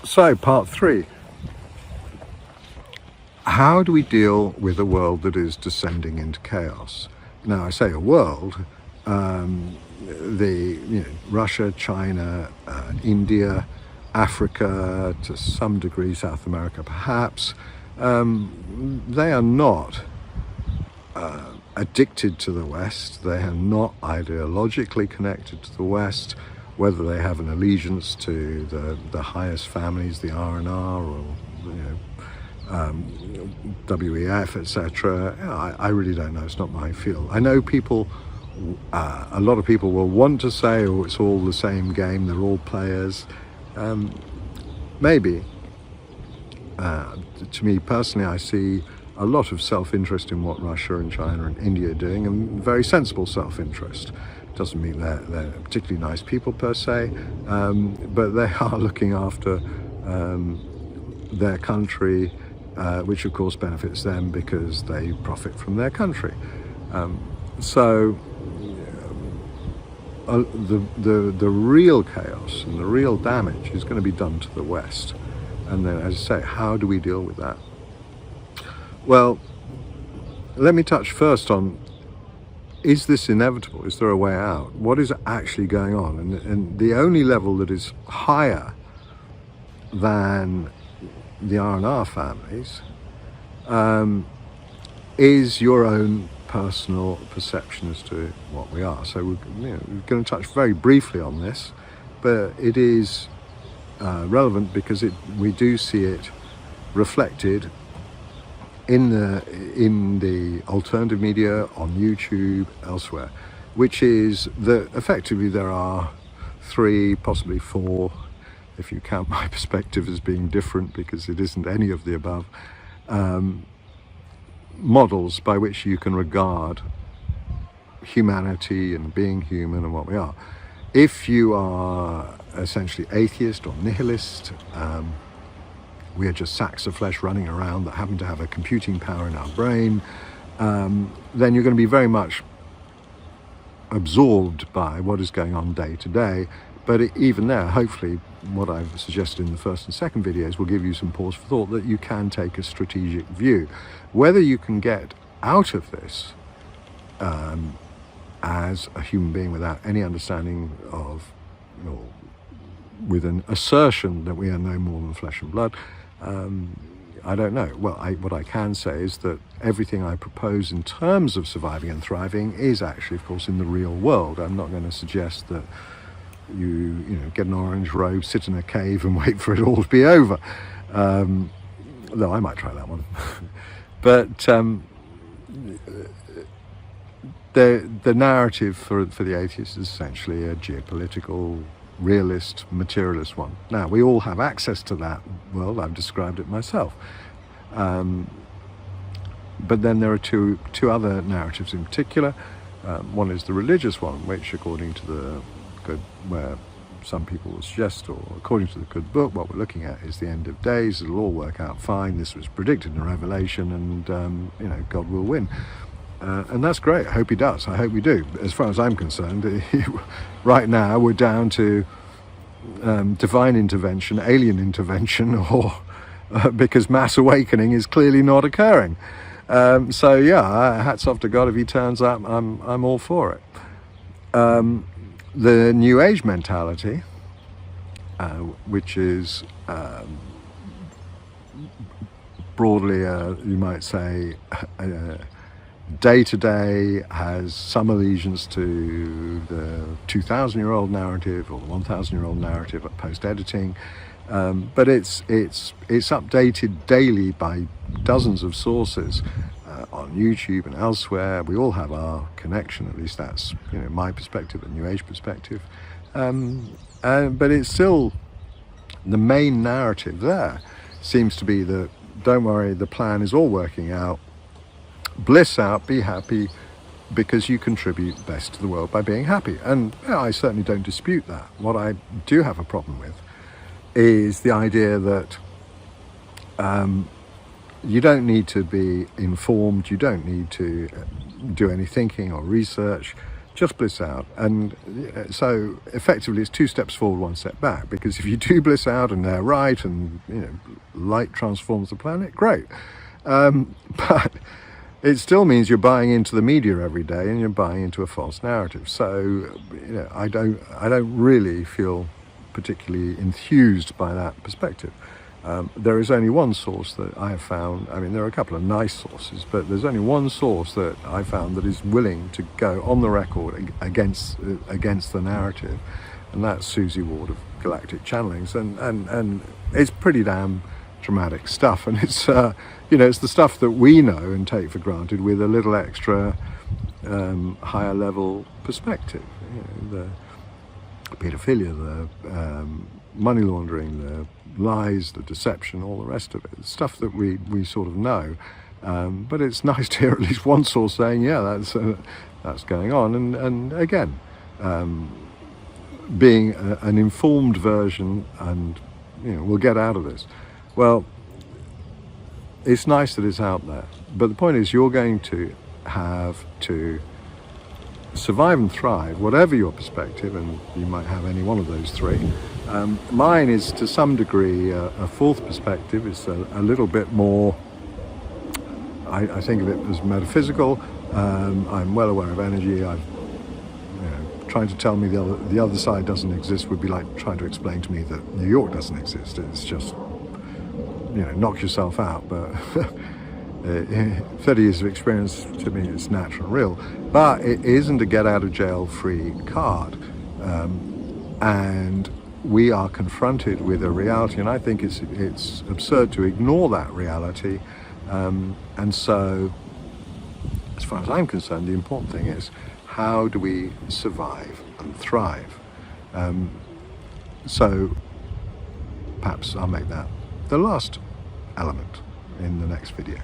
So, part 3. How do we deal with a world that is descending into chaos? Now, I say a world, Russia, China, India, Africa, to some degree South America perhaps, they are not addicted to the West. They are not ideologically connected to the West, whether they have an allegiance to the highest families, the R&R or WEF, etc. I really don't know. It's not my field. I know people, a lot of people will want to say, oh, it's all the same game, they're all players. Maybe. To me personally, I see a lot of self-interest in what Russia and China and India are doing, and very sensible self-interest. Doesn't mean they're particularly nice people per se, but they are looking after their country, which of course benefits them because they profit from their country. The real chaos and the real damage is going to be done to the West. And then, as I say, how do we deal with that? Well, let me touch first on, is this inevitable? Is there a way out? What is actually going on? And the only level that is higher than the R&R families is your own personal perception as to what we are. So we're going to touch very briefly on this, but it is relevant because we do see it reflected in the alternative media, on YouTube, elsewhere, which is that effectively there are 3, possibly 4, if you count my perspective as being different, because it isn't any of the above, models by which you can regard humanity and being human and what we are. If you are essentially atheist or nihilist, we are just sacks of flesh running around that happen to have a computing power in our brain, then you're going to be very much absorbed by what is going on day to day. But even there, hopefully, what I've suggested in the first and second videos will give you some pause for thought that you can take a strategic view. Whether you can get out of this as a human being without any understanding of, or with an assertion that we are no more than flesh and blood, I don't know. Well, what I can say is that everything I propose in terms of surviving and thriving is actually, of course, in the real world. I'm not going to suggest that you get an orange robe, sit in a cave and wait for it all to be over. Though I might try that one. But the narrative for the atheist is essentially a geopolitical, realist, materialist one. Now, we all have access to that world. I've described it myself. But then there are two other narratives in particular. One is the religious one, which, according to the good, where some people will suggest, or according to the good book, what we're looking at is the end of days. It'll all work out fine. This was predicted in Revelation, and God will win. And that's great. I hope he does. I hope we do. As far as I'm concerned, right now we're down to divine intervention, alien intervention, or because mass awakening is clearly not occurring. So yeah, hats off to God if he turns up. I'm all for it. The New Age mentality, which is broadly, you might say, day-to-day, has some allegiance to the 2,000-year-old narrative or the 1,000-year-old narrative at post-editing, but it's updated daily by dozens of sources on YouTube and elsewhere. We all have our connection, at least that's my perspective, a New Age perspective, but it's still the main narrative there seems to be that, don't worry, the plan is all working out, bliss out, be happy, because you contribute best to the world by being happy. And I certainly don't dispute that. What I do have a problem with is the idea that you don't need to be informed, you don't need to do any thinking or research. just bliss out. And so effectively it's 2 steps forward, 1 step back, because if you do bliss out and they're right and light transforms the planet, great. But it still means you're buying into the media every day and you're buying into a false narrative. So I don't really feel particularly enthused by that perspective. There is only one source that I have found. I mean, there are a couple of nice sources, but there's only one source that I found that is willing to go on the record against the narrative, and that's Susie Ward of Galactic Channelings, and it's pretty damn dramatic stuff, and it's it's the stuff that we know and take for granted with a little extra higher level perspective. The pedophilia, the money laundering, the lies, the deception, all the rest of it, stuff that we sort of know, but it's nice to hear at least one source saying, yeah, that's going on, and again, being an informed version, and we'll get out of this. Well, it's nice that it's out there, but the point is you're going to have to survive and thrive, whatever your perspective, and you might have any one of those three. Mine is to some degree a fourth perspective. It's a little bit more, I think of it as metaphysical. I'm well aware of energy. Trying to tell me the other side doesn't exist would be like trying to explain to me that New York doesn't exist. It's just, knock yourself out. But 30 years of experience, to me, it's natural and real. But it isn't a get out of jail free card. And we are confronted with a reality, and I think it's absurd to ignore that reality. And so, as far as I'm concerned, the important thing is, how do we survive and thrive? So perhaps I'll make that the last element in the next video.